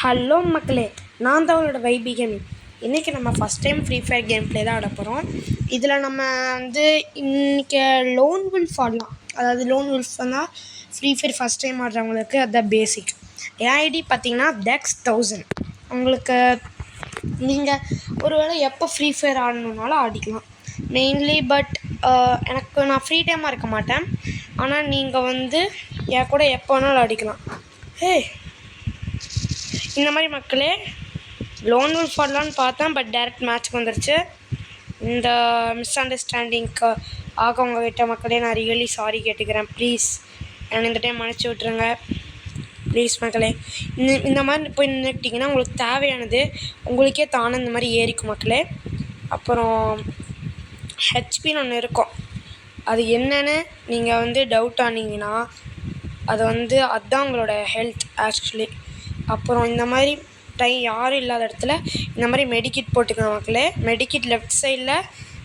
Hello மக்களே, நான் தான் உங்களோட வைபி கேமிங். இன்றைக்கி நம்ம first time free fire game play தான் ஆட போகிறோம். இதில் நம்ம இன்றைக்கி லோன் வுல்ஃப் ஆடலாம். அதாவது லோன் வுல்ஃப்னா ஃப்ரீ ஃபயர் ஃபஸ்ட் டைம் ஆடுறவங்களுக்கு அதுதான் பேசிக். என் ஐடி பார்த்திங்கன்னா dex1000. உங்களுக்கு நீங்கள் ஒரு வேளை எப்போ ஃப்ரீ ஃபயர் ஆடணுன்னாலும் ஆடிக்கலாம் மெயின்லி. பட் நான் ஃப்ரீ டைமாக இருக்க மாட்டேன். ஆனால் நீங்கள் என் கூட எப்போ வேணாலும் ஆடிக்கலாம். இந்த மாதிரி மக்களே லோன் வுல்ஃப் ஆடலான்னு பார்த்தேன். பட் டேரெக்ட் மேட்ச்க்கு வந்துருச்சு. இந்த மிஸ் அண்டர்ஸ்டாண்டிங்க்கு உங்ககிட்ட மக்களே நான் ரியலி சாரி கேட்டுக்கிறேன். ப்ளீஸ் என்னை இந்த டைம் மன்னிச்சு விட்ருங்க ப்ளீஸ் மக்களே. இந்த மாதிரி போய் நின்றுக்கிட்டிங்கன்னா உங்களுக்கு தேவையானது உங்களுக்கே தானே இந்த மாதிரி ஏறிக்கும் மக்களே. அப்புறம் ஹெச்பின்னு ஒன்று இருக்கும். அது என்னென்னு நீங்கள் டவுட் ஆனீங்கன்னா அது அதுதான் உங்களோட ஹெல்த் ஆக்சுவலி. அப்புறம் இந்த மாதிரி யாரும் இல்லாத இடத்துல இந்த மாதிரி மெடிக்கிட் போட்டுக்கணும் மக்களே. மெடிக்கிட் லெஃப்ட் சைடில்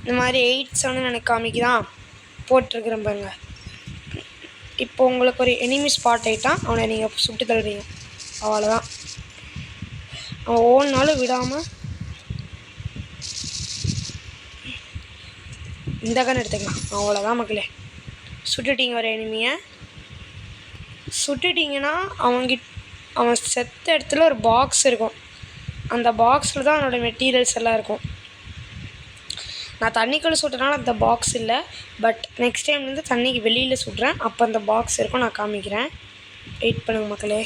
இந்த மாதிரி 8-7 எனக்கு காமிக்குதான் போட்டிருக்கிறேன் பாருங்க. இப்போ உங்களுக்கு ஒரு எனிமி ஸ்பாட் ஆகிட்டான், அவனை நீங்கள் சுட்டு தள்ளுறீங்க, அவ்வளோதான். அவன் ஓடினாலும் விடாமல் இந்த கன் எடுத்துக்கலாம், அவ்வளோதான் மக்களே. சுட்டுட்டிங்க ஒரு எனிமியை சுட்டுட்டிங்கன்னா அவன் செத்த இடத்துல ஒரு பாக்ஸ் இருக்கும். அந்த பாக்ஸில் தான் அவனோட மெட்டீரியல்ஸ் எல்லாம் இருக்கும். நான் தண்ணிக்குள்ளே சுட்டுறனால அந்த பாக்ஸ் இல்லை. பட் நெக்ஸ்ட் டைம் தண்ணிக்கு வெளியில் சுடுறேன், அப்போ அந்த பாக்ஸ் இருக்கும், நான் காமிக்கிறேன். வெயிட் பண்ணுங்க மக்களே.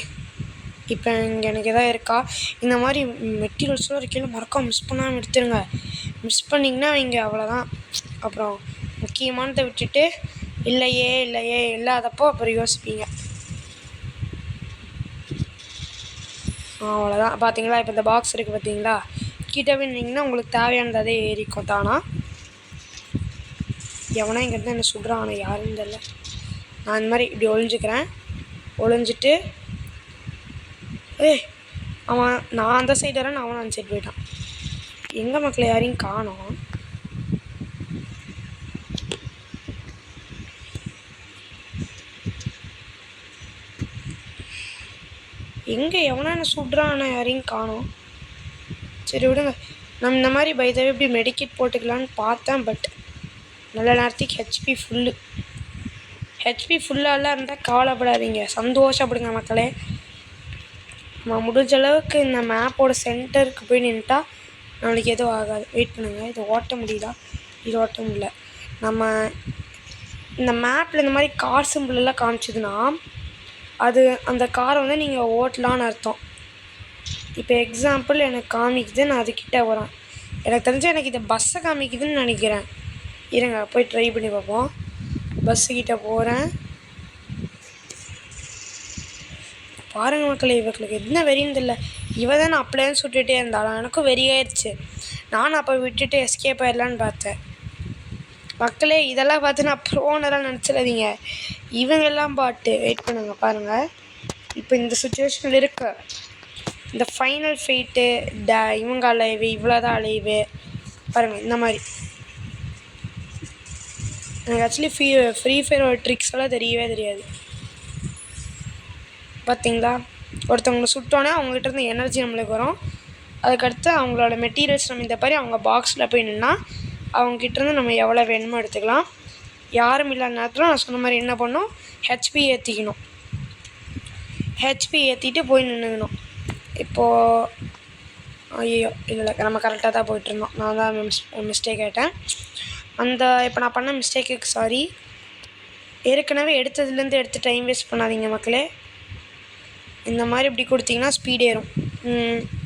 இப்போ இங்கே எனக்கு எதாவது இருக்கா? இந்த மாதிரி மெட்டீரியல்ஸ்லாம் இருக்கையில் மறக்காம மிஸ் பண்ணாமல் எடுத்துருங்க. மிஸ் பண்ணிங்கன்னா இங்கே அவ்வளோதான். அப்புறம் முக்கியமானதை விட்டுட்டு இல்லையே இல்லாதப்போ அப்புறம் யோசிப்பீங்க. அவ்வளோதான். பார்த்தீங்களா, இப்போ இந்த பாக்ஸ் இருக்குது பார்த்தீங்களா? கிட்ட போய் உங்களுக்கு தேவையானது அதே ஏறிக்கும் தானா. எவனா இங்கேருந்து என்ன சுடுறான், ஆனால் யாருன்னு தெரியல. நான் இந்த மாதிரி இப்படி ஒளிஞ்சிட்டு நான் அந்த சைடு வரேன், அவன் அந்த சைடு போயிட்டான். எங்கள் மக்களை யாரையும் காணோம். எங்கே எவனா என்ன சுடுறான், ஆனால் யாரையும் காணோம். சரி விடுங்க. நம்ம இந்த மாதிரி பைதவே இப்படி மெடிக்கேட் போட்டுக்கலான்னு பார்த்தேன். பட் நல்ல நேரத்துக்கு ஹெச்பி ஃபுல்லாலாம் இருந்தால் கவலைப்படாதீங்க, சந்தோஷப்படுங்க மக்களே. நம்ம முடிஞ்ச அளவுக்கு இந்த மேப்போட சென்டருக்கு போய் நின்றுட்டா நம்மளுக்கு எதுவும் ஆகாது. வெயிட் பண்ணுங்கள், இது ஓட்ட முடியுதா? இது ஓட்ட முடியல. நம்ம இந்த மேப்பில் இந்த மாதிரி கார் சிம்பிளெல்லாம் காமிச்சிதுன்னா அது அந்த காரை நீங்கள் ஓட்டலான்னு அர்த்தம். இப்போ எக்ஸாம்பிள் எனக்கு காமிக்குது, நான் அதுக்கிட்ட வரேன். எனக்கு தெரிஞ்சு எனக்கு இதை பஸ்ஸை காமிக்குதுன்னு நினைக்கிறேன். இருங்க போய் ட்ரை பண்ணி பார்ப்போம். பஸ்ஸுக்கிட்ட போகிறேன். பாருங்கள் மக்களே, இவங்களுக்கு என்ன வெறின்னு இல்லை. இவன் தான் நான் அப்படியே சுட்டுகிட்டே இருந்தாலும் எனக்கும் வெறியாயிடுச்சு. நானும் அப்போ விட்டுட்டு எஸ்கேப் ஆயிடலான்னு பார்த்தேன். மக்களே இதெல்லாம் பார்த்து நான் ப்ரோனெல்லாம் நினச்சிடாதீங்க, இவங்கெல்லாம் பாட்டு. வெயிட் பண்ணுங்க பாருங்கள். இப்போ இந்த சுச்சுவேஷனில் இருக்க இந்த ஃபைனல் ஃபைட்டு இவங்க அலைவு, இவ்வளோதான் அலைவு பாருங்கள். இந்த மாதிரி எனக்கு ஆக்சுவலி ஃப்ரீ ஃபயரோட ட்ரிக்ஸ் எல்லாம் தெரியவே தெரியாது. பார்த்தீங்களா, ஒருத்தவங்களை சுட்டோன்னே அவங்ககிட்ட இருந்து எனர்ஜி நம்மளுக்கு வரும். அதுக்கடுத்து அவங்களோட மெட்டீரியல்ஸ் நம்ம இந்த மாதிரி அவங்க பாக்ஸில் போய் நின்னா அவங்ககிட்டருந்து நம்ம எவ்வளோ வேணுமோ எடுத்துக்கலாம். யாரும் இல்லாத நேரத்தில் நான் சொன்ன மாதிரி என்ன பண்ணணும், ஹெச்பி ஏற்றிக்கணும். ஹெச்பி ஏற்றிட்டு போய் நின்றுக்கணும். இப்போது ஐயோ இல்லை, நம்ம கரெக்டாக தான் போயிட்டுருந்தோம். நான் தான் மிஸ்டேக் ஆகிட்டேன். இப்போ நான் பண்ண மிஸ்டேக்குக்கு சாரி. ஏற்கனவே எடுத்ததுலேருந்து எடுத்து டைம் வேஸ்ட் பண்ணாதீங்க மக்களே. இந்த மாதிரி இப்படி கொடுத்தீங்கன்னா ஸ்பீட் ஏறும்.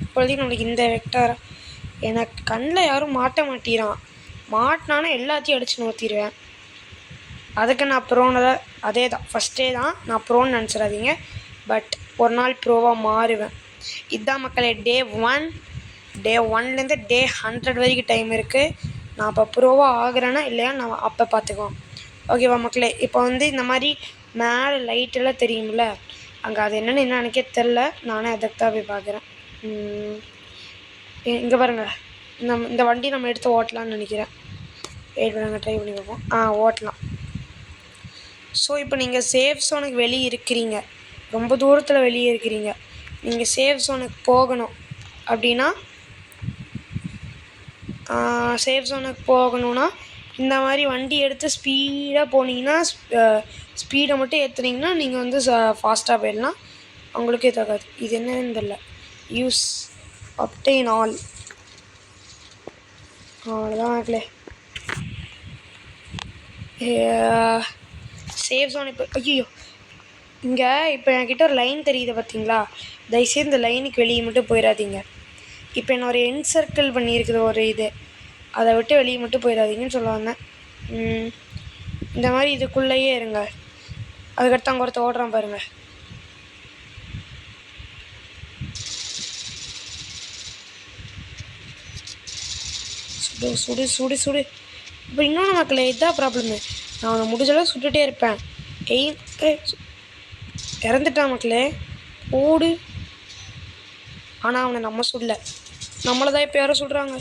இப்போதைக்கு நம்மளுக்கு இந்த வெக்டார் எனக்கு கண்ணில் யாரும் மாட்டினான். மாட்டினானா எல்லாத்தையும் அடித்து நோற்றிடுவேன். அதுக்கு நான் ப்ரோனை அதே தான் ஃபஸ்ட்டே தான் நான் ப்ரோன்னு நினச்சிடாதீங்க. பட் ஒரு நாள் ப்ரோவாக மாறுவேன். இதுதான் மக்களே டே 1லேருந்து டே 100 வரைக்கும் டைம் இருக்குது. நான் அப்போ ப்ரோவாக ஆகுறேன்னா இல்லையா நான் அப்போ பார்த்துக்குவோம். ஓகேவா மக்களே? இப்போ இந்த மாதிரி மேலே லைட்டெல்லாம் தெரியும்ல, அங்கே அது என்னென்னு எனக்கே தெரில. நானே அதுக்கு தான் போய் பார்க்குறேன். இங்கே பாருங்கள், இந்த வண்டி நம்ம எடுத்து ஓட்டலான்னு நினைக்கிறேன். வெயிட் பண்ணுங்க, ட்ரை பண்ணி பார்ப்போம். ஓட்டலாம். ஸோ இப்போ நீங்கள் சேஃப் ஸோனுக்கு வெளியே இருக்கிறீங்க, ரொம்ப தூரத்தில் வெளியே இருக்கிறீங்க. நீங்கள் சேஃப் ஜோனுக்கு போகணும் அப்படின்னா இந்த மாதிரி வண்டி எடுத்து ஸ்பீடாக போனீங்கன்னா ஸ்பீடை மட்டும் ஏற்றுனீங்கன்னா நீங்கள் வந்து ஃபாஸ்ட்டாக போயிடலாம். அவங்களுக்கே தகாது. இது என்னன்னு தெரியல. Use obtain all. அவ்வளோதான் மக்களே. சேஃப் ஜோன் இப்போ ஐயோ இங்கே இப்போ என்கிட்ட ஒரு லைன் தெரியுது பார்த்தீங்களா? தயவுசெய்து இந்த லைனுக்கு வெளியே மட்டும் போயிடாதீங்க. இப்போ என்ன ஒரு என் சர்க்கிள் பண்ணியிருக்குது ஒரு இது, அதை விட்டு வெளியே மட்டும் போயிடாதீங்கன்னு சொல்லுவாங்க. இந்த மாதிரி இதுக்குள்ளேயே இருங்க. அதுக்கடுத்து அங்கே ஒருத்த ஓடுறான் பாருங்கள். சுடு சுடு சுடு சுடு. இப்போ இன்னொன்று மக்களே, இதுதான் ப்ராப்ளமு. நான் அவனை முடிஞ்சளவு சுட்டுகிட்டே இருப்பேன். இறந்துட்டான் மக்களே, ஓடு. ஆனால் அவனை நம்ம சுடல, நம்மளை தான் இப்போ யாரும் சுடுறாங்க.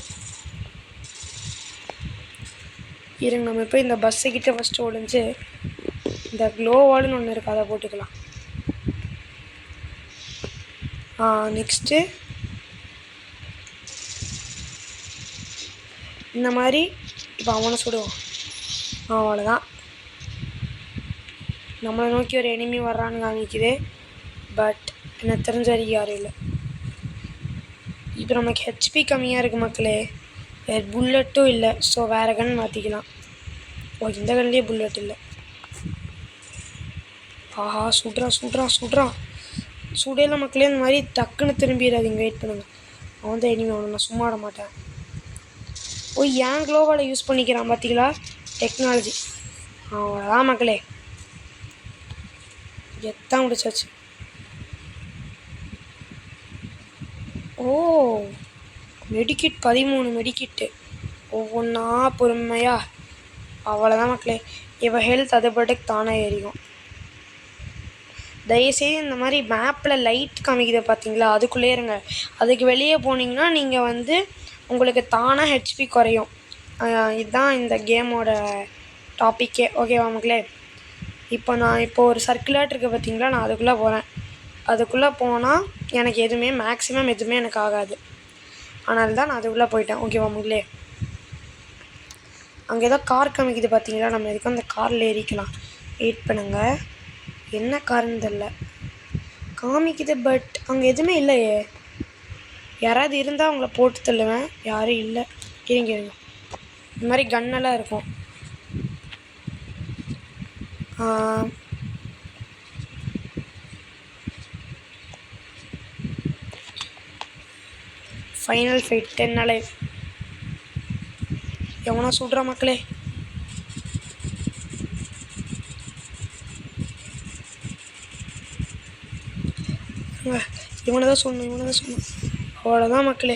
இருங்க, நம்ம இப்போ இந்த பஸ்ஸுக்கிட்ட ஃபஸ்ட்டு ஒழிஞ்சு இந்த க்ளோவால்னு ஒன்று இருக்குது, அதை போட்டுக்கலாம். நெக்ஸ்ட்டு இந்த மாதிரி இப்போ அவனை சுடுவோம். அவ்வளோதான். நம்மளை நோக்கி ஒரு எனிமி வர்றான்னு காமிக்குது. பட் எனக்கு தெரிஞ்ச வரைக்கும் யாரும் இல்லை. இப்போ நமக்கு ஹெச்பி கம்மியாக இருக்குது மக்களே. வேறு புல்லட்டும் இல்லை. ஸோ வேறு கன் மாற்றிக்கலாம். இந்த கன்லேயே புல்லட் இல்லை. ஆஹா, சுடுறான். சுடையில மக்களே இந்த மாதிரி டக்குன்னு திரும்பிடாதீங்க. வெயிட் பண்ணுங்கள். அவன் தான் எனிமி. அவனை நான் சும்மா விட மாட்டேன். ஏன் க்ளோவால் யூஸ் பண்ணிக்கிறான் பார்த்தீங்களா? டெக்னாலஜி. அவ்வளோதான் மக்களே, எத்தான் முடிச்சாச்சு. மெடிக்கிட் 13 மெடிக்கிட்டு ஒவ்வொன்றா பொறுமையா. அவ்வளோதான் மக்களே. இப்போ ஹெல்த் அது பாட்டுக்கு தானே ஏறிக்கும். தயவுசெய்து இந்த மாதிரி மேப்பில் லைட் காமிக்குது பார்த்தீங்களா, அதுக்குள்ளே இருங்க. அதுக்கு வெளியே போனீங்கன்னா நீங்கள் வந்து உங்களுக்கு தானாக ஹெச்பி குறையும். இதுதான் இந்த கேமோட டாப்பிக்கே. ஓகேவா மக்களே? இப்போ ஒரு சர்க்குலேட் இருக்குது பார்த்தீங்களா, நான் அதுக்குள்ளே போகிறேன். அதுக்குள்ளே போனால் எனக்கு மேக்ஸிமம் எதுவுமே எனக்கு ஆகாது. அதனால தான் நான் அதுக்குள்ளே போயிட்டேன். ஓகேவா மக்களே? அங்கே ஏதோ கார் காமிக்குது பார்த்தீங்களா, நம்ம எதுக்கும் அந்த காரில் ஏறிக்கலாம். வெயிட் பண்ணுங்க, என்ன காருன்னு தெரில காமிக்குது. பட் அங்கே எதுவுமே இல்லையே. யாராவது இருந்தால் அவங்கள போட்டு தள்ளுவேன். யாரும் இல்லை. இருங்க இந்த மாதிரி கன்னெல்லாம் இருக்கும். Final fight 10 alive. எவனா சுடுற மக்களே. இவனை தான் சொல்லணும். அவ்வளோதான் மக்களே.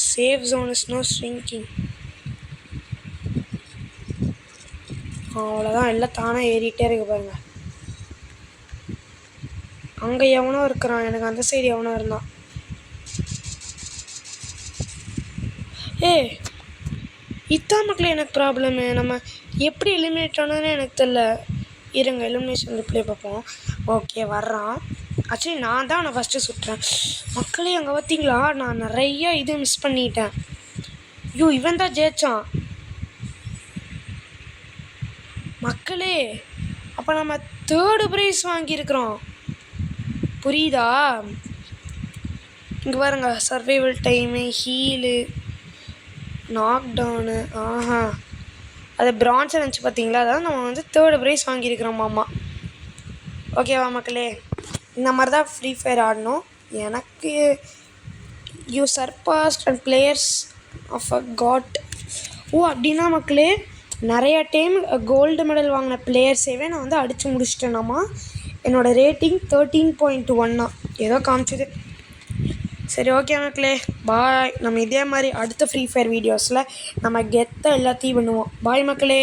Safe zone is no shrinking. அவ்வளோதான். எல்லாம் தானே ஏறிட்டே இருக்கு பாருங்க. அங்கே எவனோ இருக்கிறான். எனக்கு அந்த சைடு எவனோ இருந்தான். இதான் மக்களே எனக்கு ப்ராப்ளமு. நம்ம எப்படி எலிமினேட் ஆனதுன்னு எனக்கு தெரில. இருங்க, எலிமினேஷன் ரிப்ளே பார்ப்போம். ஓகே, வர்றான். ஆக்சுவலி நான் தான் அவனை ஃபஸ்ட்டு சுட்டுறேன். மக்களே அங்கே பார்த்தீங்களா, நான் நிறையா இது மிஸ் பண்ணிட்டேன். இவன் தான் ஜெயிச்சான் மக்களே. அப்போ நம்ம 3rd ப்ரைஸ் வாங்கியிருக்கிறோம். புரியுதா? இங்கே பாருங்க, survival time, heal, knock down. அது பிரான்ஸ் இருந்துச்சு பார்த்தீங்களா, அதாவது நம்ம வந்து 3rd ப்ரைஸ் வாங்கியிருக்கிறோம் மாமா. ஓகேவா மக்களே? இந்த மாதிரி தான் ஃப்ரீ ஃபயர் ஆடணும். எனக்கு you surpassed and players of a god. அப்படின்னா மக்களே, நிறையா டைம் கோல்டு மெடல் வாங்கின பிளேயர்ஸேவே நான் வந்து அடித்து முடிச்சிட்டேனாமா. என்னோடய ரேட்டிங் 13.1 ஏதோ காமிச்சிது. சரி, ஓகே மக்களே, பாய். நம்ம இதே மாதிரி அடுத்த ஃப்ரீ ஃபயர் வீடியோஸில் நம்ம கெத்தாக எல்லாத்தையும் பண்ணுவோம். பாய் மக்களே.